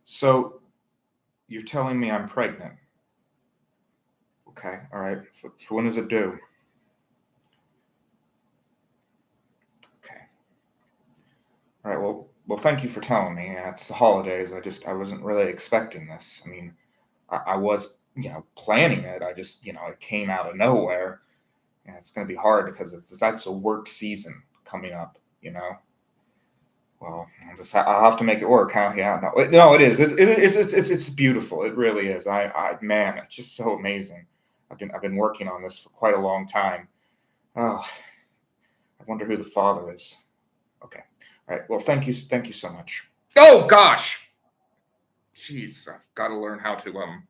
So you're telling me I'm pregnant? Okay, all right. So when does it due? Okay. All right. Well, thank you for telling me. It's the holidays. I wasn't really expecting this. I mean, I was, planning it. I just, it came out of nowhere, and it's going to be hard because that's a work season coming up. Well, I'll have to make it work, huh? Yeah, no, it is. It's beautiful. It really is. Man, it's just so amazing. I've been working on this for quite a long time. Oh, I wonder who the father is. Okay, all right. Well, thank you so much. Oh gosh, jeez, I've got to learn how to.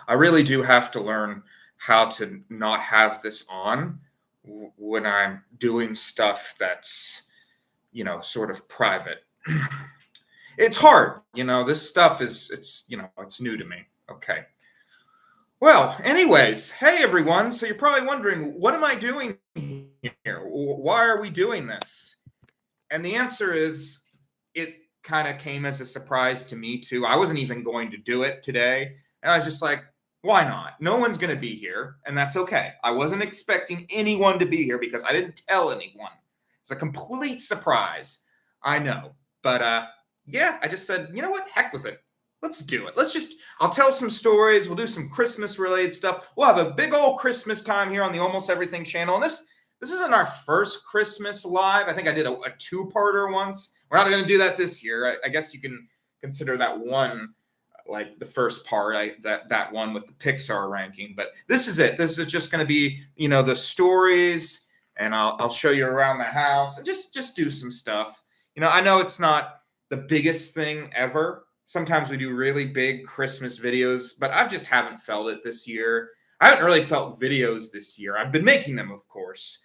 I really do have to learn how to not have this on when I'm doing stuff that's sort of private. It's hard, this stuff it's new to me. Okay. Well, anyways, hey everyone. So you're probably wondering, what am I doing here? Why are we doing this? And the answer is, it kind of came as a surprise to me too. I wasn't even going to do it today. And I was just like, why not? No one's going to be here, and that's okay. I wasn't expecting anyone to be here because I didn't tell anyone. It's a complete surprise. I know. But yeah, I just said, you know what? Heck with it. Let's do it. I'll tell some stories. We'll do some Christmas related stuff. We'll have a big old Christmas time here on the Almost Everything channel. And this isn't our first Christmas live. I think I did a two-parter once. We're not going to do that this year. I guess you can consider that one like the first part, that one with the Pixar ranking. But this is it. This is just going to be, the stories, and I'll show you around the house and just do some stuff. I know it's not the biggest thing ever. Sometimes we do really big Christmas videos, but I just haven't felt it this year. I haven't really felt videos this year. I've been making them, of course.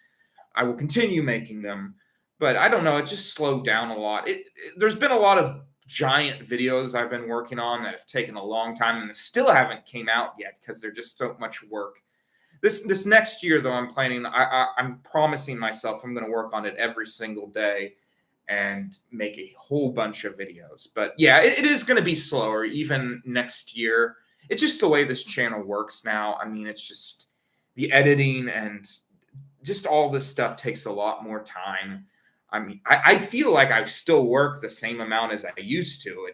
I will continue making them, but I don't know. It just slowed down a lot. There's been a lot of giant videos I've been working on that have taken a long time and still haven't came out yet because they're just so much work. This next year, though, I'm promising myself I'm going to work on it every single day and make a whole bunch of videos. But yeah, it is going to be slower even next year. It's just the way this channel works now. I mean, it's just the editing and just all this stuff takes a lot more time. I mean, I feel like I still work the same amount as I used to.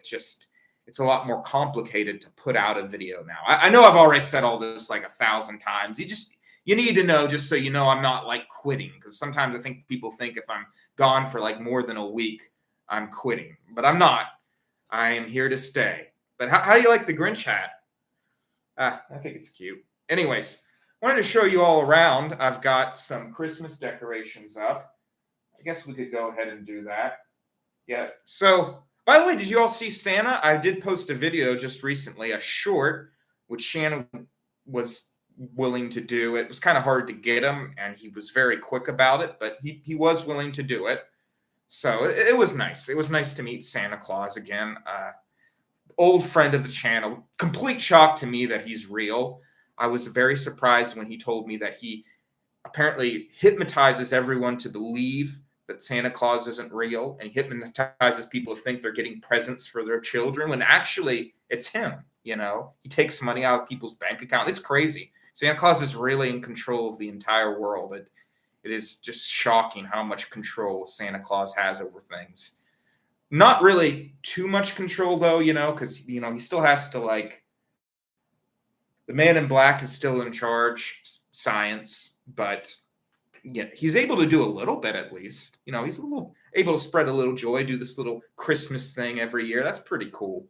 It's a lot more complicated to put out a video now. I know I've already said all this like 1,000 times. You need to know, just so you know, I'm not like quitting, because sometimes I think people think if I'm gone for like more than a week, I'm quitting, but I'm not. I am here to stay. But how do you like the Grinch hat? I think it's cute. Anyways, wanted to show you all around. I've got some Christmas decorations up. I guess we could go ahead and do that. Yeah. So, by the way, did you all see Santa? I did post a video just recently, a short, which Shannon was willing to do. It was kind of hard to get him, and he was very quick about it, but he was willing to do it. So it was nice. It was nice to meet Santa Claus again. Old friend of the channel. Complete shock to me that he's real. I was very surprised when he told me that he apparently hypnotizes everyone to believe that Santa Claus isn't real, and he hypnotizes people to think they're getting presents for their children when actually it's him. He takes money out of people's bank account. It's crazy. Santa Claus is really in control of the entire world. It is just shocking how much control Santa Claus has over things. Not really too much control, though, because, he still has to, the man in black is still in charge, science, but yeah, he's able to do a little bit at least. He's able to spread a little joy, do this little Christmas thing every year. That's pretty cool.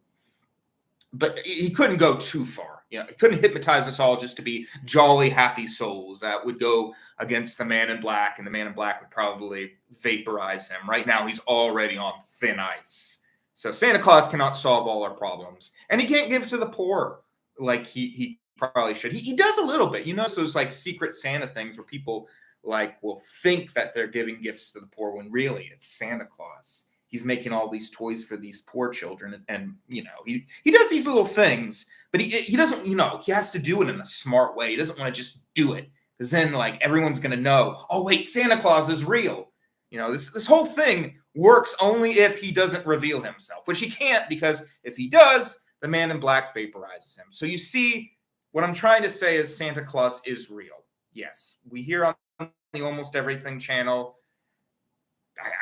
But he couldn't go too far. He couldn't hypnotize us all just to be jolly, happy souls. That would go against the man in black, and the man in black would probably vaporize him. Right now, he's already on thin ice. So Santa Claus cannot solve all our problems. And he can't give to the poor like he probably should. He does a little bit. Those secret Santa things where people will think that they're giving gifts to the poor when really it's Santa Claus. He's making all these toys for these poor children, and he does these little things, but he doesn't, he has to do it in a smart way. He doesn't want to just do it, because then everyone's gonna know, oh wait, Santa Claus is real. This whole thing works only if he doesn't reveal himself, which he can't, because if he does, the man in black vaporizes him. So you see, what I'm trying to say is Santa Claus is real. Yes, we hear on the Almost Everything channel.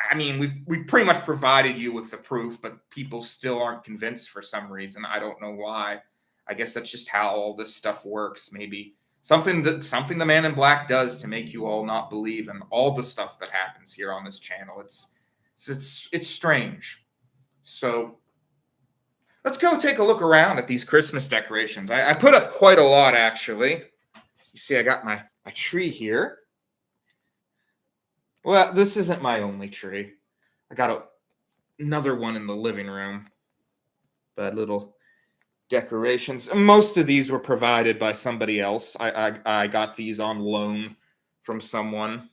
I mean, we've pretty much provided you with the proof, but people still aren't convinced for some reason. I don't know why. I guess that's just how all this stuff works. Maybe something the man in black does to make you all not believe in all the stuff that happens here on this channel. It's strange. So let's go take a look around at these Christmas decorations. I put up quite a lot, actually. You see, I got my tree here. Well, this isn't my only tree. I got another one in the living room. But little decorations. Most of these were provided by somebody else. I got these on loan from someone.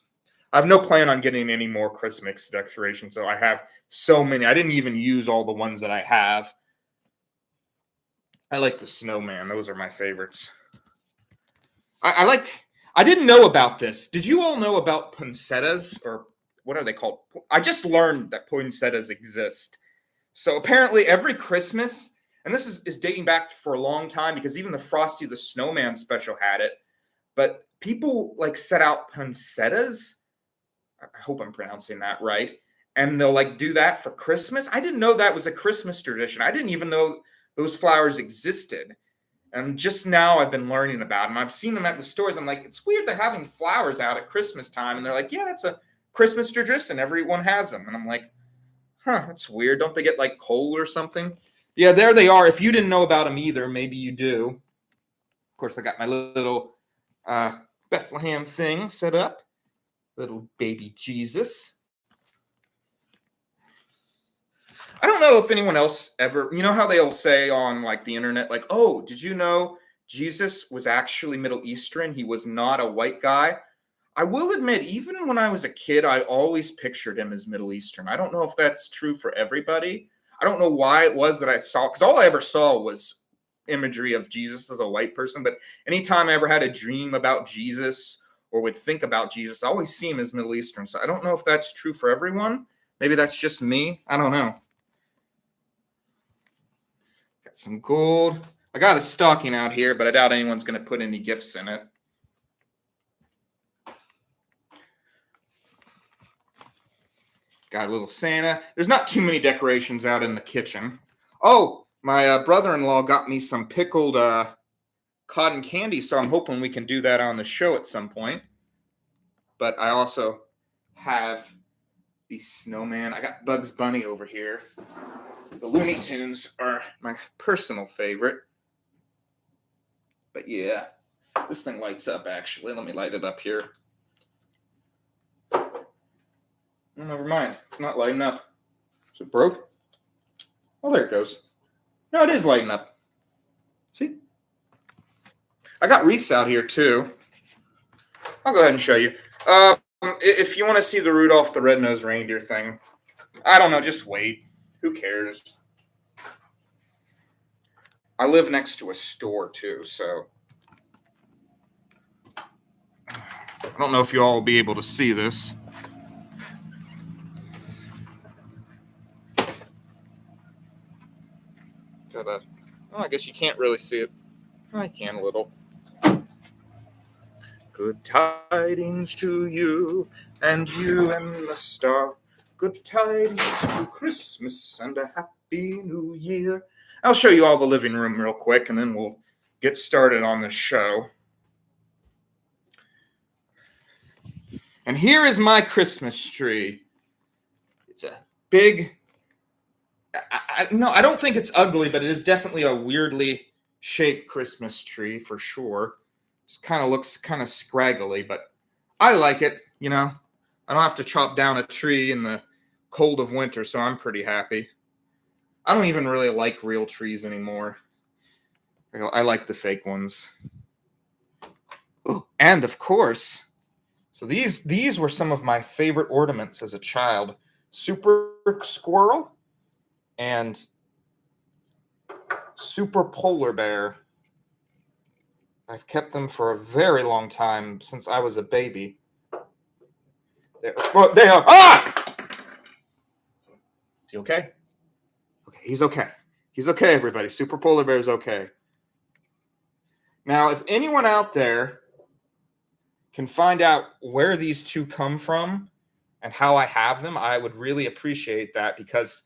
I have no plan on getting any more Christmas decorations, so I have so many. I didn't even use all the ones that I have. I like the snowman. Those are my favorites. I didn't know about this. Did you all know about poinsettias, or what are they called? I just learned that poinsettias exist. So apparently every Christmas, and this is dating back for a long time, because even the Frosty the Snowman special had it, but people set out poinsettias. I hope I'm pronouncing that right. And they'll do that for Christmas. I didn't know that was a Christmas tradition. I didn't even know those flowers existed. And just now I've been learning about them. I've seen them at the stores. I'm like, it's weird they're having flowers out at Christmas time. And they're like, yeah, it's a Christmas tradition. Everyone has them. And I'm like, huh, that's weird. Don't they get cold or something? Yeah, there they are. If you didn't know about them either, maybe you do. Of course, I got my little Bethlehem thing set up. Little baby Jesus. I don't know if anyone else ever, how they'll say on the internet, oh, did you know Jesus was actually Middle Eastern? He was not a white guy. I will admit, even when I was a kid, I always pictured him as Middle Eastern. I don't know if that's true for everybody. I don't know why it was that I saw, because all I ever saw was imagery of Jesus as a white person. But anytime I ever had a dream about Jesus or would think about Jesus, I always see him as Middle Eastern. So I don't know if that's true for everyone. Maybe that's just me. I don't know. Got some gold. I got a stocking out here, but I doubt anyone's going to put any gifts in it. Got a little Santa. There's not too many decorations out in the kitchen. Oh, my brother-in-law got me some pickled cotton candy, so I'm hoping we can do that on the show at some point. But I also have the snowman. I got Bugs Bunny over here. The Looney Tunes are my personal favorite. But yeah, this thing lights up, actually. Let me light it up here. Oh, never mind. It's not lighting up. Is it broke? Oh, there it goes. No, it is lighting up. See? I got Reese out here, too. I'll go ahead and show you. If you want to see the Rudolph the Red-Nosed Reindeer thing, I don't know, just wait. Who cares? I live next to a store, too, so I don't know if you all will be able to see this. I guess you can't really see it. I can a little. Good tidings to you and the star. Good tidings to Christmas and a happy new year. I'll show you all the living room real quick, and then we'll get started on the show. And here is my Christmas tree. It's a big... I don't think it's ugly, but it is definitely a weirdly shaped Christmas tree for sure. It kind of looks kind of scraggly, but I like it, I don't have to chop down a tree in the cold of winter, so I'm pretty happy. I don't even really like real trees anymore. I like the fake ones. And of course, so these were some of my favorite ornaments as a child. Super Squirrel and Super Polar Bear. I've kept them for a very long time, since I was a baby. They are. Ah! Is he okay? Okay, he's okay. He's okay, everybody. Super Polar Bear is okay. Now, if anyone out there can find out where these two come from and how I have them, I would really appreciate that, because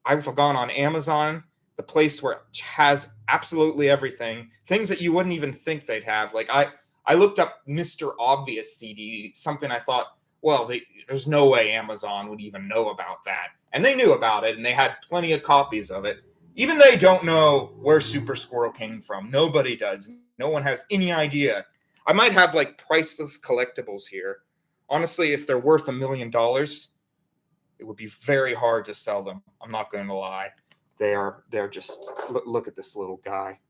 I've gone on Amazon, the place where it has absolutely everything, things that you wouldn't even think they'd have. Like I looked up Mr. Obvious CD, something I thought, well, there's no way Amazon would even know about that. And they knew about it, and they had plenty of copies of it. Even they don't know where Super Squirrel came from. Nobody does. No one has any idea. I might have like priceless collectibles here. Honestly, if they're worth $1 million, it would be very hard to sell them. I'm not going to lie. They're just, look at this little guy.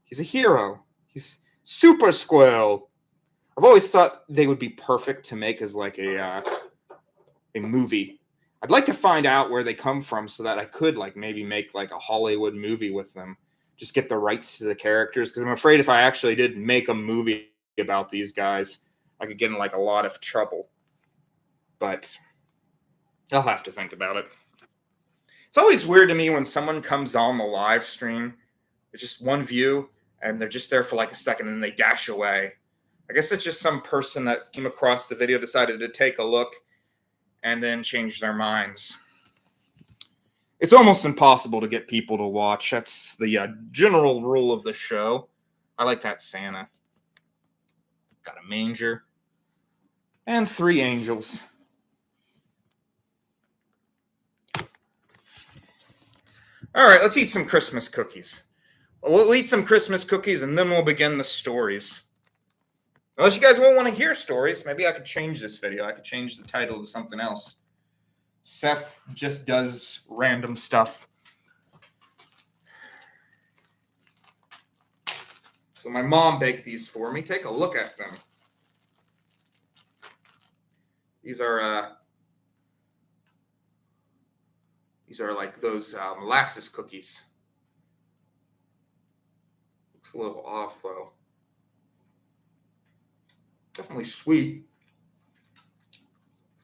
He's a hero. He's Super Squirrel. I've always thought they would be perfect to make as like a movie. I'd like to find out where they come from so that I could like maybe make like a Hollywood movie with them. Just get the rights to the characters, because I'm afraid if I actually did make a movie about these guys, I could get in like a lot of trouble. But I'll have to think about it. It's always weird to me when someone comes on the live stream, it's just one view, and they're just there for like a second and then they dash away. I guess it's just some person that came across the video, decided to take a look, and then change their minds. It's almost impossible to get people to watch. That's the general rule of the show. I like that Santa. Got a manger. And 3 angels. All right, let's eat some Christmas cookies. We'll eat some Christmas cookies, and then we'll begin the stories. Unless you guys won't want to hear stories, maybe I could change this video. I could change the title to something else. Seth just does random stuff. So my mom baked these for me. Take a look at them. These are like those molasses cookies. Looks a little off though. Definitely sweet.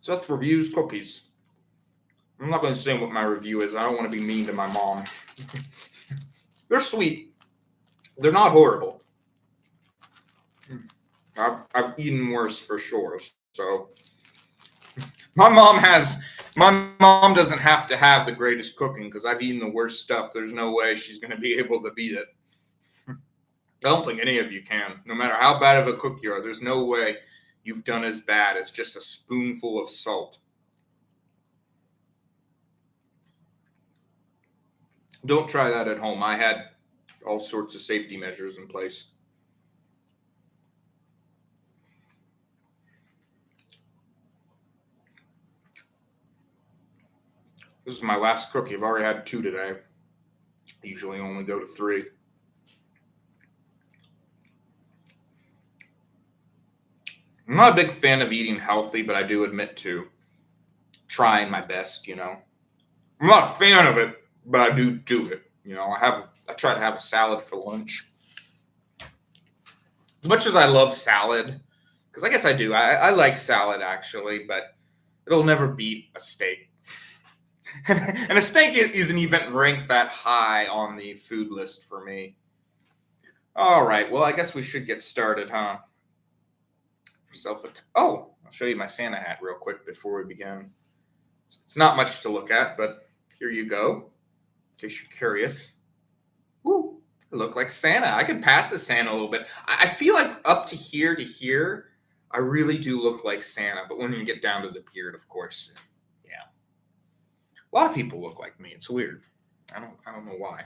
Seth reviews cookies. I'm not going to say what my review is. I don't want to be mean to my mom. They're sweet. They're not horrible. I've eaten worse for sure. So my mom doesn't have to have the greatest cooking, because I've eaten the worst stuff. There's no way she's going to be able to beat it. I don't think any of you can. No matter how bad of a cook you are, there's no way you've done as bad as just a spoonful of salt. Don't try that at home. I had all sorts of safety measures in place. This is my last cookie. I've already had 2 today. I usually only go to 3. I'm not a big fan of eating healthy, but I do admit to trying my best, you know. I'm not a fan of it, but I do it. You know, I try to have a salad for lunch. As much as I love salad, because I guess I do. I like salad, actually, but it'll never beat a steak. And a steak isn't even ranked that high on the food list for me. All right, well, I guess we should get started, huh? I'll show you my Santa hat real quick before we begin. It's not much to look at, but here you go, in case you're curious. Woo, I look like Santa. I could pass as Santa a little bit. I feel like up to here, I really do look like Santa, but when you get down to the beard, of course, yeah. A lot of people look like me. It's weird. I don't know why.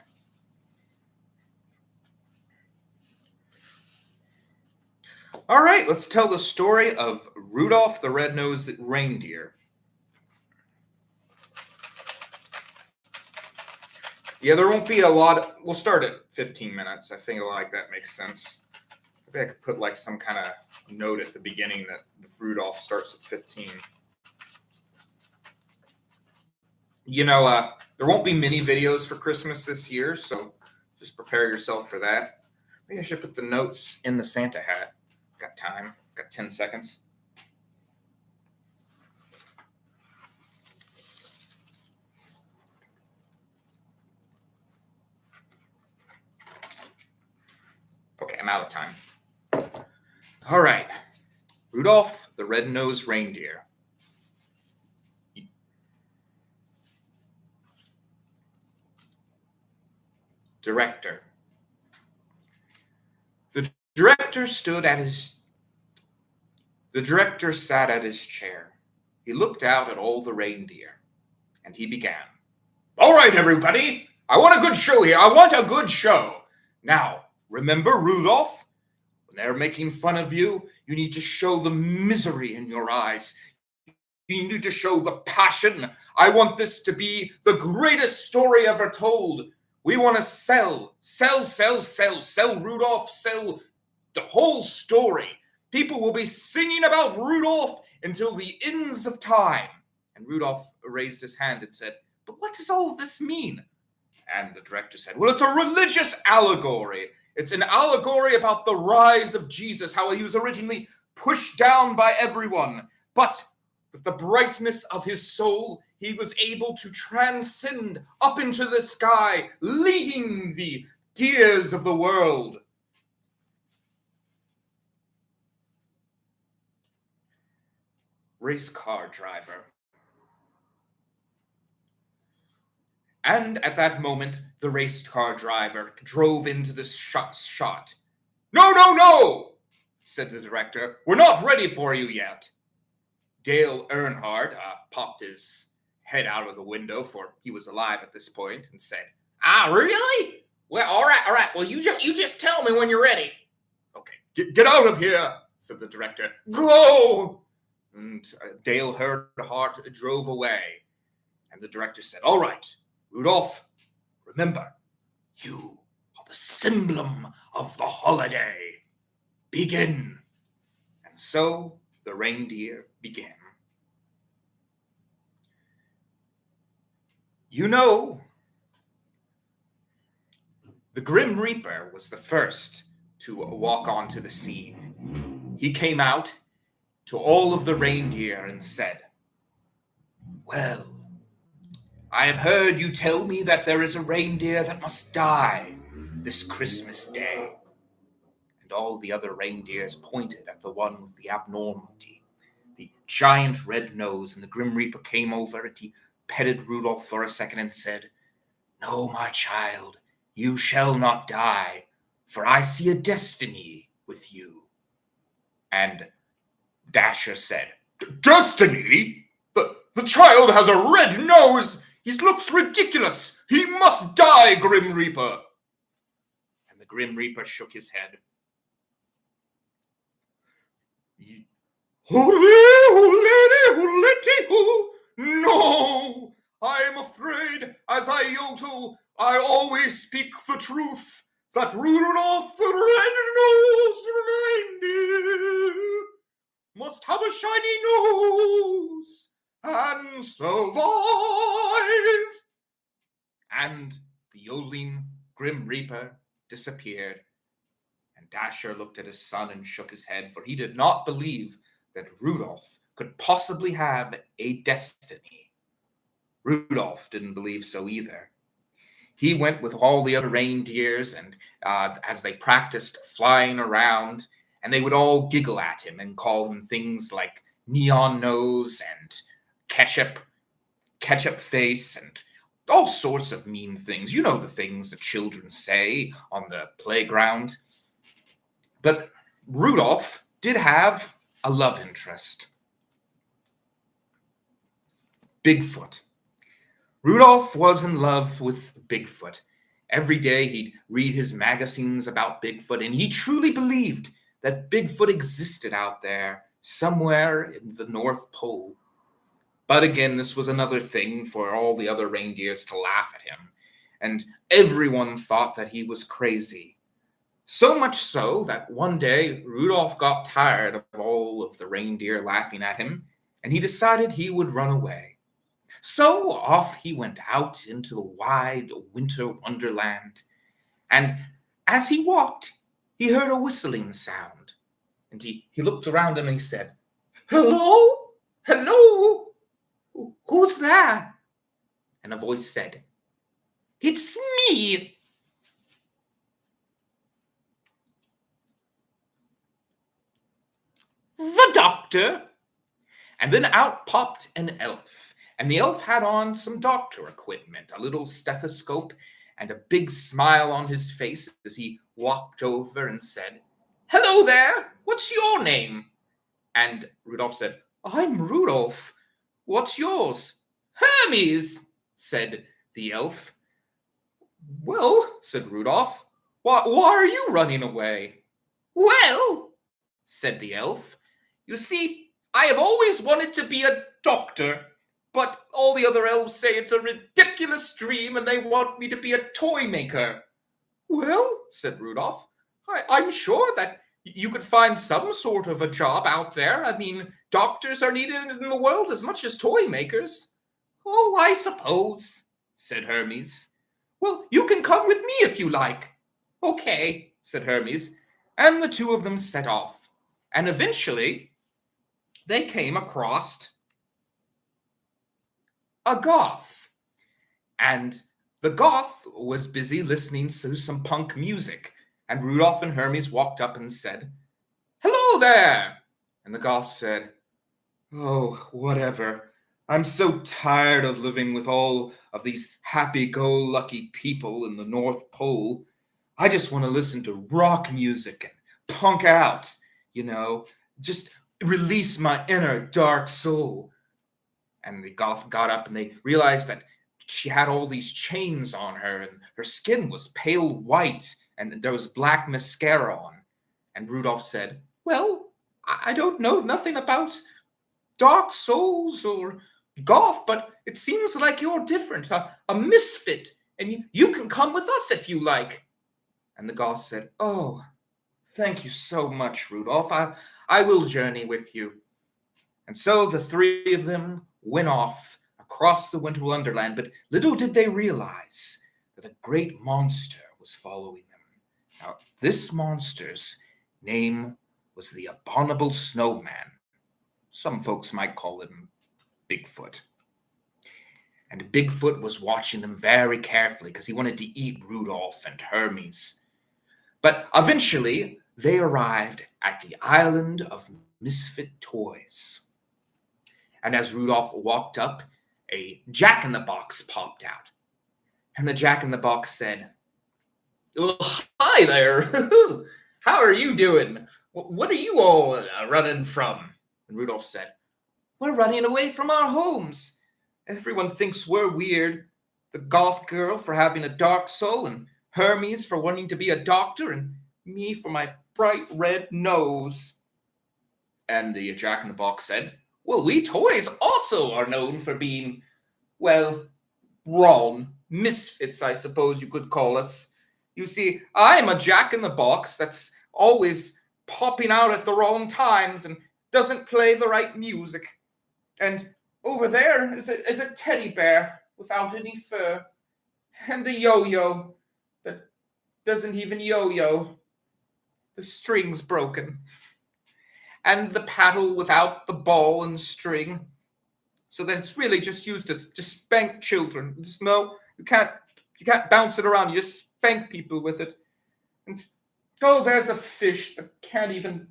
All right, let's tell the story of Rudolph the Red-Nosed Reindeer. Yeah, there won't be a lot. We'll start at 15 minutes. I think like that makes sense. Maybe I could put like some kind of note at the beginning that the Rudolph starts at 15. You know, there won't be many videos for Christmas this year, so just prepare yourself for that. Maybe I should put the notes in the Santa hat. Got time. Got 10 seconds. out of time. All right. Rudolph the Red-Nosed Reindeer. Director. The director sat at his chair. He looked out at all the reindeer, and he began. All right, everybody. I want a good show here. I want a good show. Now, remember Rudolph? When they're making fun of you, you need to show the misery in your eyes. You need to show the passion. I want this to be the greatest story ever told. We want to sell Rudolph, sell the whole story. People will be singing about Rudolph until the ends of time. And Rudolph raised his hand and said, but what does all this mean? And the director said, well, it's a religious allegory. It's an allegory about the rise of Jesus, how he was originally pushed down by everyone. But with the brightness of his soul, he was able to transcend up into the sky, leading the deers of the world. Race car driver. And at that moment, the race car driver drove into the shot. No, said the director. We're not ready for you yet. Dale Earnhardt popped his head out of the window, for he was alive at this point, and said, really? Well, all right. Well, you just tell me when you're ready. Okay, get out of here, said the director. Go! And Dale Earnhardt drove away. And the director said, all right, Rudolph, remember, you are the symbol of the holiday. Begin. And so the reindeer began. You know, the Grim Reaper was the first to walk onto the scene. He came out to all of the reindeer and said, well, I have heard you tell me that there is a reindeer that must die this Christmas day. And all the other reindeers pointed at the one with the abnormality, the giant red nose, and the Grim Reaper came over and he petted Rudolph for a second and said, no, my child, you shall not die, for I see a destiny with you. And Dasher said, destiny? The child has a red nose. He looks ridiculous. He must die, Grim Reaper. And the Grim Reaper shook his head. No, I am afraid, as I yodel, I always speak the truth, that Rudolph the Red-Nosed Reindeer must have a shiny nose and survive. And the yodeling Grim Reaper disappeared, and Dasher looked at his son and shook his head, for he did not believe that Rudolph could possibly have a destiny. Rudolph didn't believe so either. He went with all the other reindeers, and as they practiced flying around, and they would all giggle at him and call him things like neon nose and ketchup face and all sorts of mean things. You know, the things that children say on the playground. But Rudolph did have a love interest. Bigfoot. Rudolph was in love with Bigfoot. Every day he'd read his magazines about Bigfoot, and he truly believed that Bigfoot existed out there somewhere in the North Pole. But again, this was another thing for all the other reindeers to laugh at him, and everyone thought that he was crazy. So much so that one day Rudolph got tired of all of the reindeer laughing at him, and he decided he would run away. So off he went out into the wide winter wonderland, and as he walked, he heard a whistling sound, and he looked around and he said, "Hello? Hello? Who's there?" And a voice said, "It's me." the doctor. And then out popped an elf. And the elf had on some doctor equipment, a little stethoscope, and a big smile on his face as he walked over and said, "Hello there, what's your name?" And Rudolph said, "I'm Rudolph. What's yours?" "Hermes," said the elf. "Well," said Rudolph, why are you running away?" "Well," said the elf, "you see, I have always wanted to be a doctor, but all the other elves say it's a ridiculous dream and they want me to be a toy maker." "Well," said Rudolph, I'm sure that you could find some sort of a job out there. I mean, doctors are needed in the world as much as toy makers." "Oh, I suppose," said Hermes. "Well, you can come with me if you like." "Okay," said Hermes, and the two of them set off. And eventually, they came across a goth. And the goth was busy listening to some punk music. And Rudolph and Hermes walked up and said, "Hello there." And the goth said, "Oh, whatever. I'm so tired of living with all of these happy-go-lucky people in the North Pole. I just want to listen to rock music and punk out, just release my inner dark soul." And the goth got up and they realized that she had all these chains on her and her skin was pale white and there was black mascara on. And Rudolph said, "Well, I don't know nothing about dark souls or goth, but it seems like you're different, a misfit, and you can come with us if you like." And the goth said, "Oh, thank you so much, Rudolph. I will journey with you." And so the three of them went off across the winter wonderland, but little did they realize that a great monster was following them. Now, this monster's name was the Abominable Snowman. Some folks might call him Bigfoot. And Bigfoot was watching them very carefully because he wanted to eat Rudolph and Hermes. But eventually, they arrived at the island of misfit toys. And as Rudolph walked up, a jack-in-the-box popped out. And the jack-in-the-box said, "Well, hi there. How are you doing? What are you all running from?" And Rudolph said, "We're running away from our homes. Everyone thinks we're weird. The goth girl for having a dark soul, and Hermes for wanting to be a doctor, and me for my bright red nose." And the jack-in-the-box said, "Well, we toys also are known for being, well, wrong. Misfits, I suppose you could call us. You see, I'm a jack-in-the-box that's always popping out at the wrong times and doesn't play the right music. And over there is a teddy bear without any fur. And a yo-yo that doesn't even yo-yo. The string's broken. And the paddle without the ball and string. So that it's really just used to spank children. Just no, you can't bounce it around. You just spank people with it. And oh, there's a fish that can't even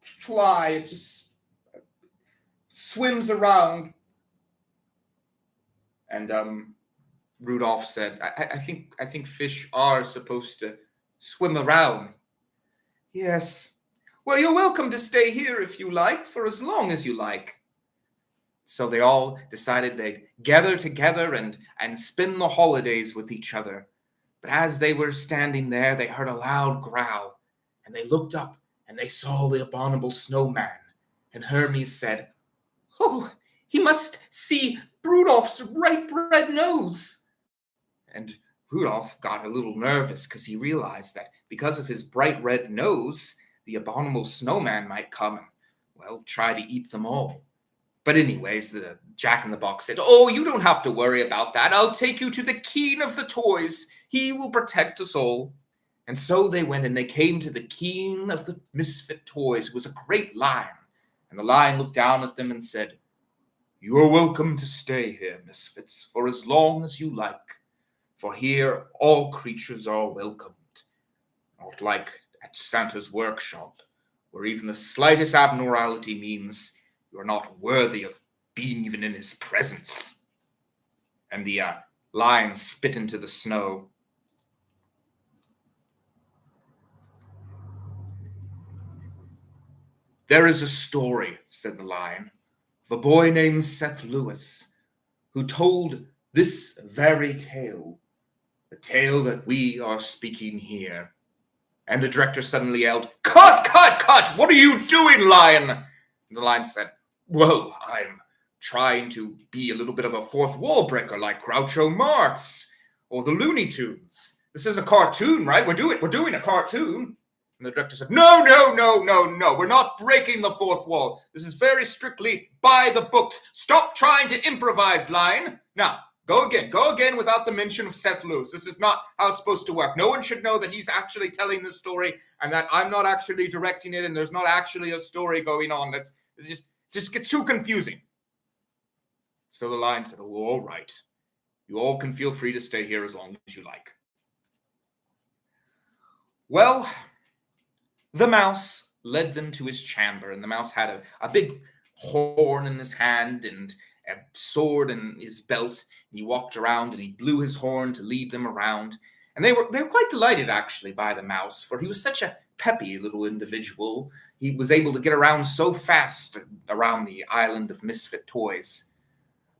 fly. It just swims around." And Rudolph said, I think fish are supposed to swim around." "Yes. Well, you're welcome to stay here if you like, for as long as you like." So they all decided they'd gather together and spend the holidays with each other. But as they were standing there, they heard a loud growl, and they looked up, and they saw the Abominable Snowman. And Hermes said, "Oh, he must see Rudolph's bright red nose." And Rudolph got a little nervous because he realized that because of his bright red nose, the Abominable Snowman might come and, well, try to eat them all. But anyways, the jack-in-the-box said, "Oh, you don't have to worry about that. I'll take you to the king of the toys. He will protect us all." And so they went and they came to the king of the misfit toys. It was a great lion. And the lion looked down at them and said, "You are welcome to stay here, misfits, for as long as you like. For here all creatures are welcomed. Not like at Santa's workshop, where even the slightest abnormality means you are not worthy of being even in his presence. And the lion spit into the snow. There is a story, said the lion, of a boy named Seth Lewis, who told this very tale, the tale that we are speaking here. And the director suddenly yelled, "Cut, cut, cut! What are you doing, lion?" And the lion said, "Well, I'm trying to be a little bit of a fourth wall breaker like Groucho Marx or the Looney Tunes. This is a cartoon, right? We're doing a cartoon." And the director said, No, we're not breaking the fourth wall. This is very strictly by the books. Stop trying to improvise, lion. Now, go again without the mention of Seth Lewis. This is not how it's supposed to work. No one should know that he's actually telling this story and that I'm not actually directing it and there's not actually a story going on. That just gets too confusing. So the lion said, "Oh, all right. You all can feel free to stay here as long as you like." Well, the mouse led them to his chamber, and the mouse had a big horn in his hand and a sword in his belt. And he walked around and he blew his horn to lead them around. And they were quite delighted, actually, by the mouse, for he was such a peppy little individual. He was able to get around so fast around the island of misfit toys.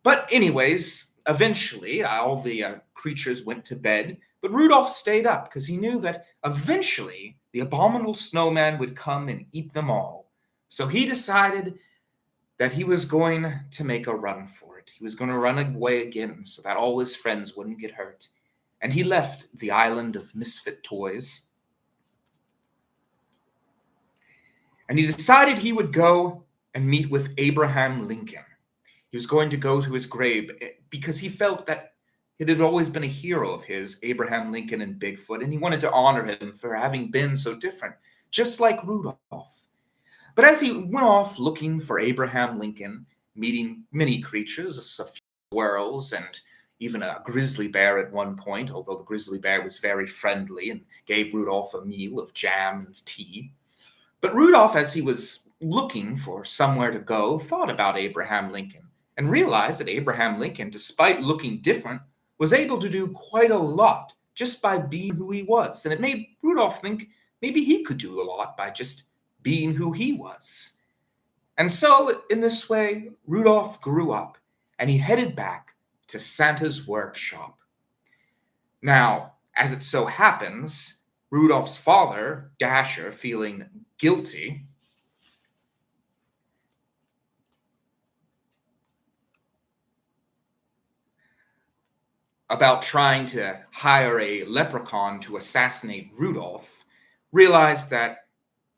But anyways, eventually, all the creatures went to bed, but Rudolph stayed up because he knew that eventually the abominable snowman would come and eat them all. So he decided that he was going to make a run for it. He was going to run away again so that all his friends wouldn't get hurt. And he left the island of misfit toys. And he decided he would go and meet with Abraham Lincoln. He was going to go to his grave because he felt that it had always been a hero of his, Abraham Lincoln and Bigfoot, and he wanted to honor him for having been so different, just like Rudolph. But as he went off looking for Abraham Lincoln, meeting many creatures, a few squirrels, and even a grizzly bear at one point, although the grizzly bear was very friendly and gave Rudolph a meal of jam and tea. But Rudolph, as he was looking for somewhere to go, thought about Abraham Lincoln and realized that Abraham Lincoln, despite looking different, was able to do quite a lot just by being who he was. And it made Rudolph think maybe he could do a lot by just being who he was. And so, in this way, Rudolph grew up and he headed back to Santa's workshop. Now, as it so happens, Rudolph's father, Dasher, feeling guilty, about trying to hire a leprechaun to assassinate Rudolph, realized that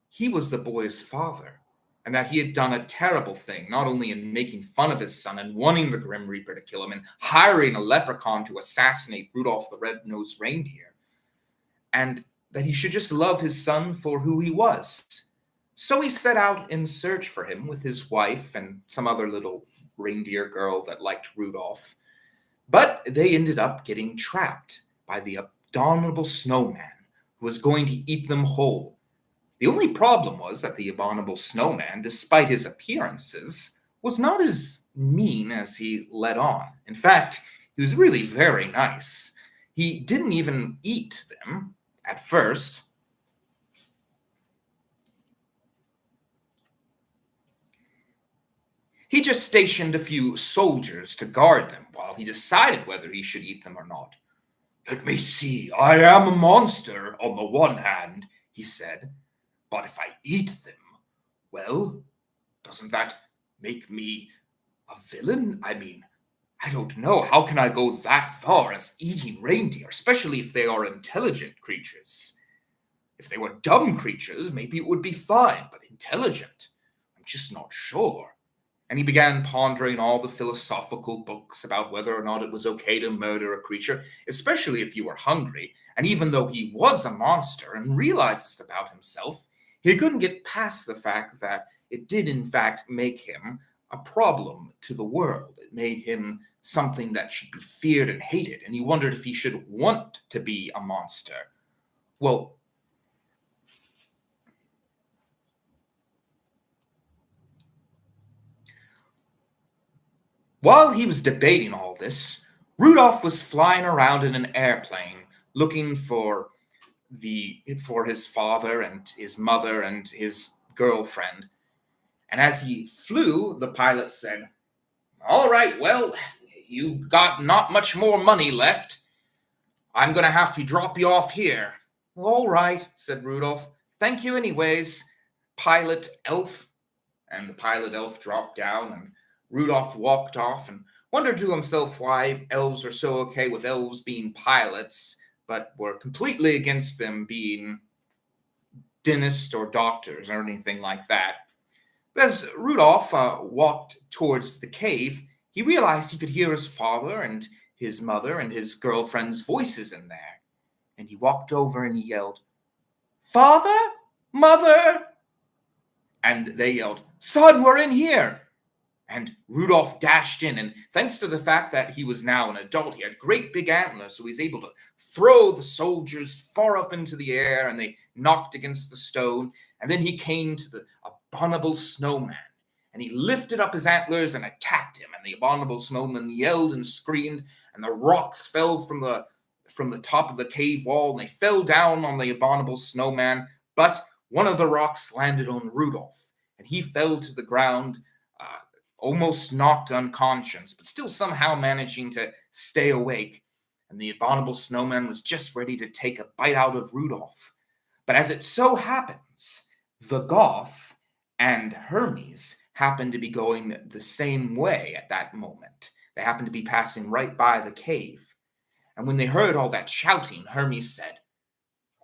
he was the boy's father and that he had done a terrible thing, not only in making fun of his son and wanting the Grim Reaper to kill him and hiring a leprechaun to assassinate Rudolph the Red-Nosed Reindeer, and that he should just love his son for who he was. So he set out in search for him with his wife and some other little reindeer girl that liked Rudolph. But they ended up getting trapped by the abominable snowman who was going to eat them whole. The only problem was that the abominable snowman, despite his appearances, was not as mean as he let on. In fact, he was really very nice. He didn't even eat them at first. He just stationed a few soldiers to guard them while he decided whether he should eat them or not. "Let me see, I am a monster on the one hand," he said, "but if I eat them, well, doesn't that make me a villain? I mean, I don't know, how can I go that far as eating reindeer, especially if they are intelligent creatures? If they were dumb creatures, maybe it would be fine, but intelligent, I'm just not sure." And he began pondering all the philosophical books about whether or not it was okay to murder a creature, especially if you were hungry. And even though he was a monster and realized this about himself, he couldn't get past the fact that it did in fact make him a problem to the world. It made him something that should be feared and hated. And he wondered if he should want to be a monster. Well, While he was debating all this, Rudolph was flying around in an airplane looking for his father and his mother and his girlfriend. And as he flew, the pilot said, "All right, well, you've got not much more money left. I'm going to have to drop you off here." "All right," said Rudolph. "Thank you anyways, pilot elf." And the pilot elf dropped down, and Rudolph walked off and wondered to himself why elves are so okay with elves being pilots, but were completely against them being dentists or doctors or anything like that. But as Rudolph walked towards the cave, he realized he could hear his father and his mother and his girlfriend's voices in there. And he walked over and he yelled, "Father? Mother?" And they yelled, "Son, we're in here." And Rudolph dashed in, and thanks to the fact that he was now an adult, he had great big antlers, so he was able to throw the soldiers far up into the air, and they knocked against the stone. And then he came to the abominable snowman, and he lifted up his antlers and attacked him. And the abominable snowman yelled and screamed, and the rocks fell from the top of the cave wall, and they fell down on the abominable snowman. But one of the rocks landed on Rudolph, and he fell to the ground, almost knocked unconscious, but still somehow managing to stay awake. And the abominable snowman was just ready to take a bite out of Rudolph. But as it so happens, the Goth and Hermes happened to be going the same way at that moment. They happened to be passing right by the cave. And when they heard all that shouting, Hermes said,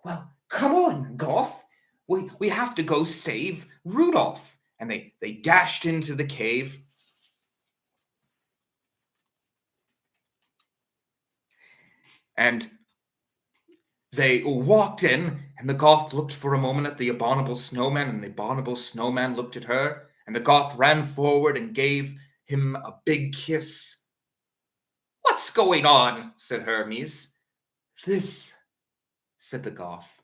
"Well, come on, Goth. We have to go save Rudolph." And they dashed into the cave. And they walked in, and the Goth looked for a moment at the abominable snowman, and the abominable snowman looked at her, and the Goth ran forward and gave him a big kiss. "What's going on?" said Hermes. "This," said the Goth,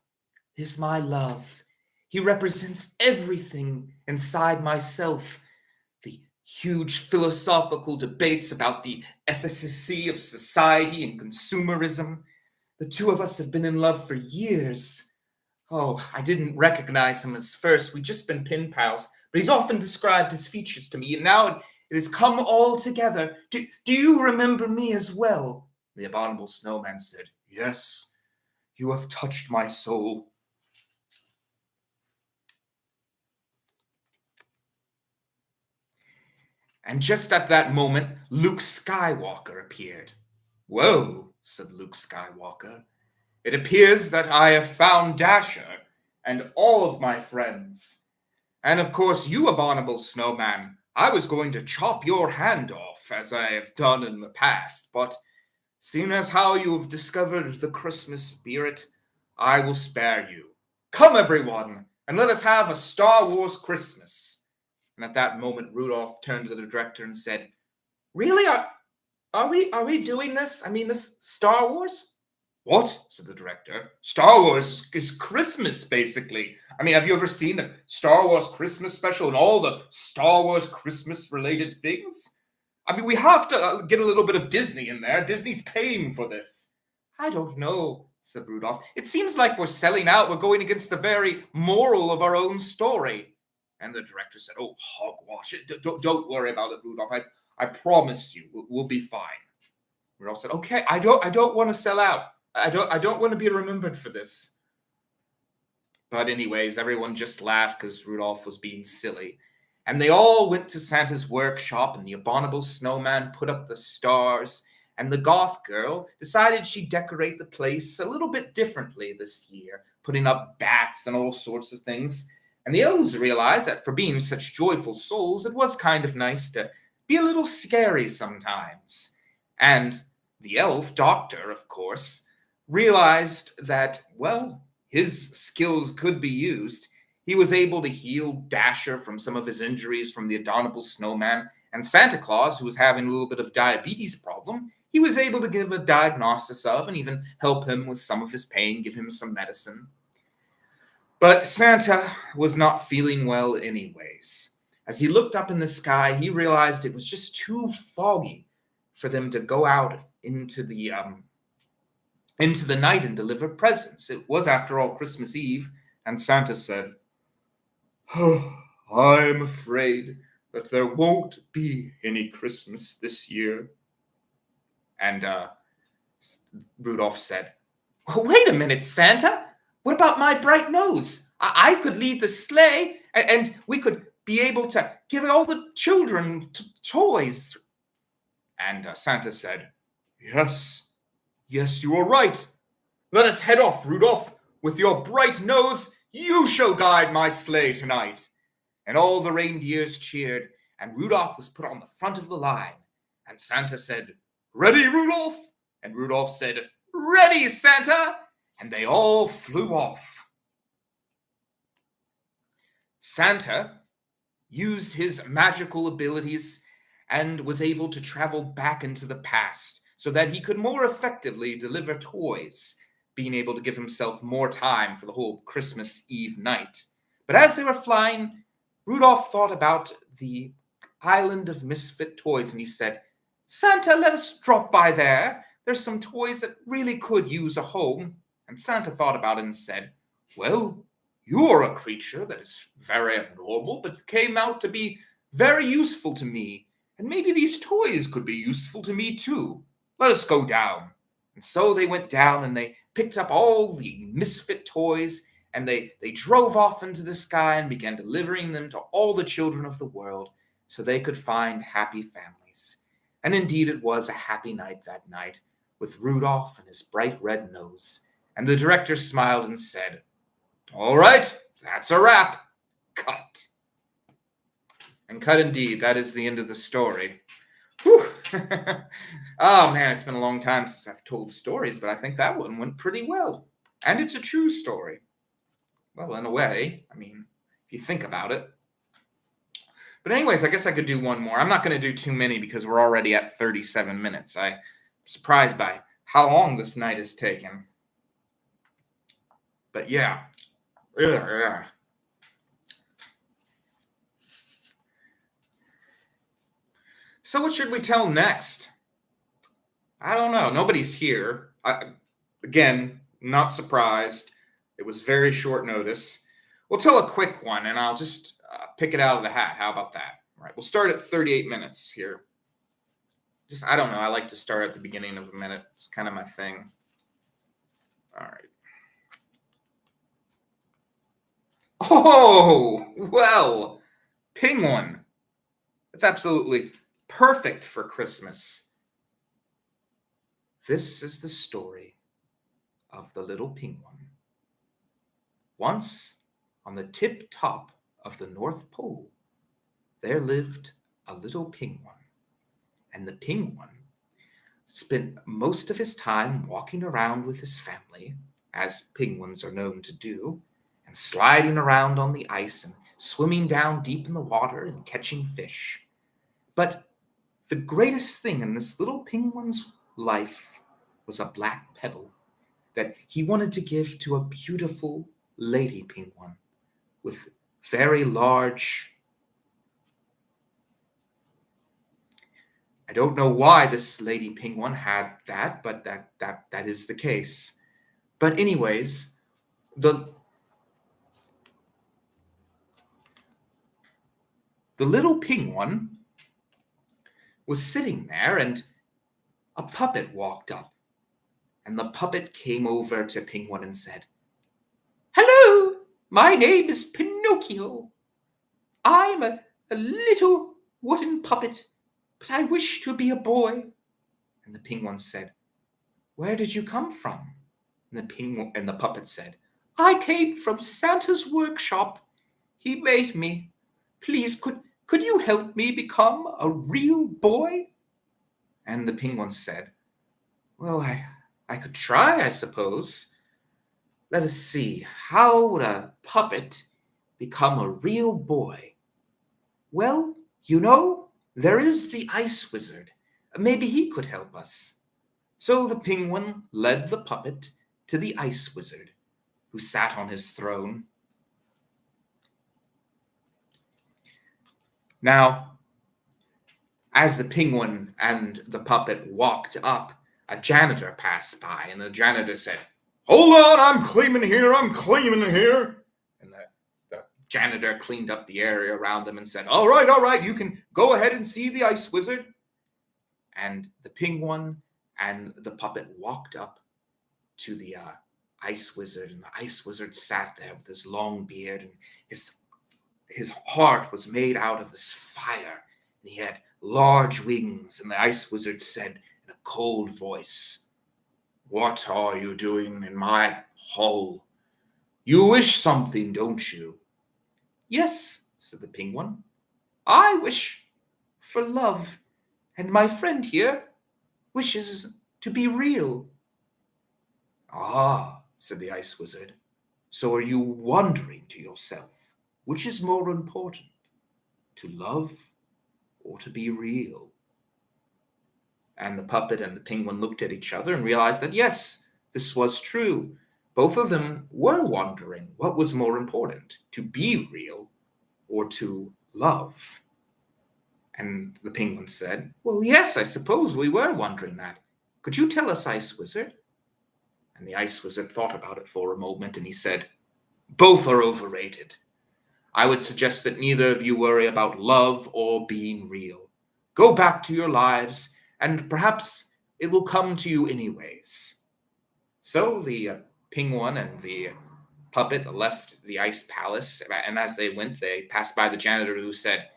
"is my love. He represents everything inside myself. The huge philosophical debates about the efficacy of society and consumerism. The two of us have been in love for years. Oh, I didn't recognize him at first. We'd just been pen pals, but he's often described his features to me, and now it has come all together. Do you remember me as well?" The abominable snowman said, "Yes, you have touched my soul." And just at that moment, Luke Skywalker appeared. "Whoa," said Luke Skywalker. "It appears that I have found Dasher and all of my friends. And of course, you abominable snowman, I was going to chop your hand off, as I have done in the past, but seeing as how you have discovered the Christmas spirit, I will spare you. Come, everyone, and let us have a Star Wars Christmas." And at that moment, Rudolph turned to the director and said, "Really? Are we doing this? I mean, this Star Wars?" "What?" said the director. "Star Wars is Christmas, basically. I mean, have you ever seen the Star Wars Christmas Special and all the Star Wars Christmas-related things? I mean, we have to get a little bit of Disney in there. Disney's paying for this." "I don't know," said Rudolph. "It seems like we're selling out. We're going against the very moral of our own story." And the director said, "Oh, hogwash. Don't worry about it, Rudolph. I promise you, we'll be fine." Rudolph said, "Okay, I don't want to sell out. I don't want to be remembered for this." But anyways, everyone just laughed because Rudolph was being silly. And they all went to Santa's workshop, and the abominable snowman put up the stars, and the Goth girl decided she'd decorate the place a little bit differently this year, putting up bats and all sorts of things. And the elves realized that for being such joyful souls, it was kind of nice to be a little scary sometimes. And the elf doctor, of course, realized that, well, his skills could be used. He was able to heal Dasher from some of his injuries from the abominable snowman, and Santa Claus, who was having a little bit of diabetes problem, he was able to give a diagnosis of and even help him with some of his pain, give him some medicine. But Santa was not feeling well anyways. As he looked up in the sky, he realized it was just too foggy for them to go out into the night and deliver presents. It was, after all, Christmas Eve, and Santa said, "Oh, I'm afraid that there won't be any Christmas this year." And Rudolph said, "Well, wait a minute, Santa. What about my bright nose? I could lead the sleigh, and we could be able to give all the children toys." And Santa said, "Yes, you are right. Let us head off, Rudolph. With your bright nose, you shall guide my sleigh tonight." And all the reindeers cheered, and Rudolph was put on the front of the line. And Santa said, "Ready, Rudolph?" And Rudolph said, "Ready, Santa!" And they all flew off. Santa used his magical abilities and was able to travel back into the past so that he could more effectively deliver toys, being able to give himself more time for the whole Christmas Eve night. But as they were flying, Rudolph thought about the island of misfit toys, and he said, "Santa, let us drop by there. There's some toys that really could use a home." And Santa thought about it and said, "Well, you're a creature that is very abnormal, but came out to be very useful to me. And maybe these toys could be useful to me too. Let us go down." And so they went down and they picked up all the misfit toys, and they drove off into the sky and began delivering them to all the children of the world so they could find happy families. And indeed it was a happy night that night, with Rudolph and his bright red nose. And the director smiled and said, "All right, that's a wrap. Cut." And cut indeed. That is the end of the story. Whew. Oh man, it's been a long time since I've told stories, but I think that one went pretty well. And it's a true story. Well, in a way, I mean, if you think about it. But anyways, I guess I could do one more. I'm not going to do too many because we're already at 37 minutes. I'm surprised by how long this night has taken. But yeah. So what should we tell next? I don't know. Nobody's here. Again, not surprised. It was very short notice. We'll tell a quick one, and I'll just pick it out of the hat. How about that? All right, we'll start at 38 minutes here. I don't know. I like to start at the beginning of a minute. It's kind of my thing. All right. Oh, well, penguin. That's absolutely perfect for Christmas. This is the story of the little penguin. Once, on the tip top of the North Pole, there lived a little penguin. And the penguin spent most of his time walking around with his family, as penguins are known to do, and sliding around on the ice and swimming down deep in the water and catching fish. But the greatest thing in this little penguin's life was a black pebble that he wanted to give to a beautiful lady penguin with very large... I don't know why this lady penguin had that, but that is the case. But anyways, the little penguin was sitting there, and a puppet walked up. And the puppet came over to Penguin and said, "Hello, my name is Pinocchio. I'm a little wooden puppet, but I wish to be a boy." And the penguin said, "Where did you come from?" And the puppet said, "I came from Santa's workshop. He made me. Please, could you help me become a real boy?" And the penguin said, "Well, I could try, I suppose. Let us see. How would a puppet become a real boy? Well, you know, there is the ice wizard. Maybe he could help us." So the penguin led the puppet to the ice wizard, who sat on his throne. Now, as the penguin and the puppet walked up, a janitor passed by, and the janitor said, "Hold on, I'm cleaning here. And the janitor cleaned up the area around them and said, all right, you can go ahead and see the ice wizard." And the penguin and the puppet walked up to the ice wizard, and the ice wizard sat there with his long beard, and his heart was made out of this fire, and he had large wings. And the ice wizard said in a cold voice, "What are you doing in my hole? You wish something, don't you?" "Yes," said the penguin. "I wish for love, and my friend here wishes to be real." "Ah," said the ice wizard, "so are you wondering to yourself, which is more important, to love or to be real?" And the puppet and the penguin looked at each other and realized that, yes, this was true. Both of them were wondering what was more important, to be real or to love. And the penguin said, "Well, yes, I suppose we were wondering that. Could you tell us, Ice Wizard?" And the Ice Wizard thought about it for a moment, and he said, "Both are overrated. I would suggest that neither of you worry about love or being real. Go back to your lives, and perhaps it will come to you anyways." So the penguin and the puppet left the ice palace, and as they went, they passed by the janitor, who said,